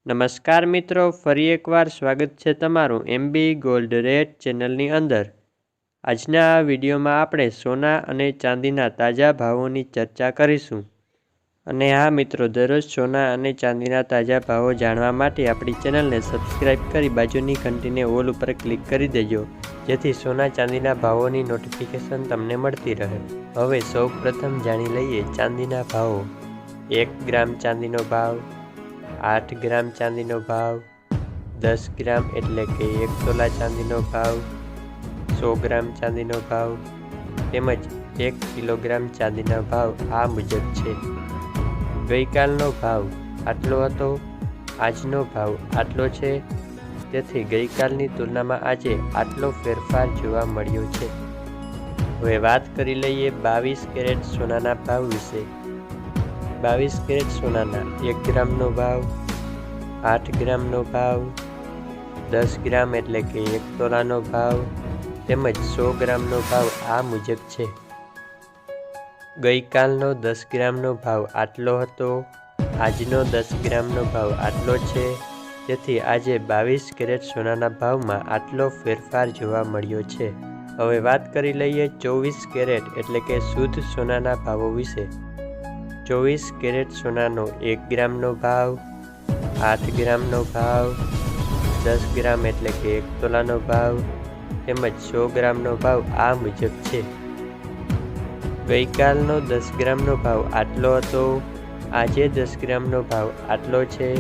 નમસ્કાર મિત્રો, ફરી એકવાર સ્વાગત છે તમારું એમબી ગોલ્ડ રેટ ચેનલની અંદર। આજના આ વિડીયોમાં આપણે સોના અને ચાંદીના તાજા ભાવોની ચર્ચા કરીશું। અને હા મિત્રો, દરરોજ સોના અને ચાંદીના તાજા ભાવો જાણવા માટે આપણી ચેનલને સબસ્ક્રાઇબ કરી બાજુની ઘંટીને ઓલ ઉપર ક્લિક કરી દેજો, જેથી સોના ચાંદીના ભાવોની નોટિફિકેશન તમને મળતી રહે। હવે સૌ પ્રથમ જાણી લઈએ ચાંદીના ભાવો। 1 ગ્રામ ચાંદીનો ભાવ, 8 ગ્રામ ચાંદીનો ભાવ, 10 ગ્રામ એટલે કે 1 તોલા ચાંદીનો ભાવ, 100 ગ્રામ ચાંદીનો ભાવ તેમજ 1 કિલોગ્રામ ચાંદીના ભાવ આ મુજબ છે। ગઈકાલનો ભાવ આટલો હતો, આજનો ભાવ આટલો છે, તેથી ગઈકાલની તુલનામાં આજે આટલો ફેરફાર જોવા મળ્યો છે। હવે વાત કરી લઈએ 22 કેરેટ સોનાના ભાવ વિશે। 22 કેરેટ સોનાના 1 ગ્રામનો ભાવ, 8 ગ્રામનો ભાવ, 10 ગ્રામ એટલે કે 1 તોલાનો ભાવ તેમજ 100 ગ્રામનો ભાવ આ મુજબ છે। ગઈકાલનો 10 ગ્રામનો ભાવ આટલો હતો, આજનો 10 ગ્રામનો ભાવ આટલો છે, તેથી આજે 22 કેરેટ સોનાના ભાવમાં આટલો ફેરફાર જોવા મળ્યો છે। હવે વાત કરી લઈએ 24 કેરેટ એટલે કે શુદ્ધ સોનાના ભાવો વિશે। 24 કેરેટ સોનાનો 1 ગ્રામનો ભાવ, 8 ગ્રામનો ભાવ, 10 ગ્રામ એટલે કે 1 તોલાનો ભાવ તેમજ 100 ગ્રામનો ભાવ આ મુજબ છે। ગઈકાલનો 10 ગ્રામનો ભાવ આટલો હતો, આજે 10 ગ્રામનો ભાવ આટલો છે,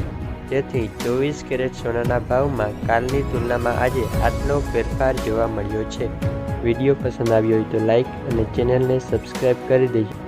તેથી 24 કેરેટ સોનાના ભાવમાં કાલની તુલનામાં આજે આટલો ફેરફાર જોવા મળ્યો છે। વિડીયો પસંદ આવ્યો હોય તો લાઈક અને ચેનલને સબસ્ક્રાઈબ કરી દેજો।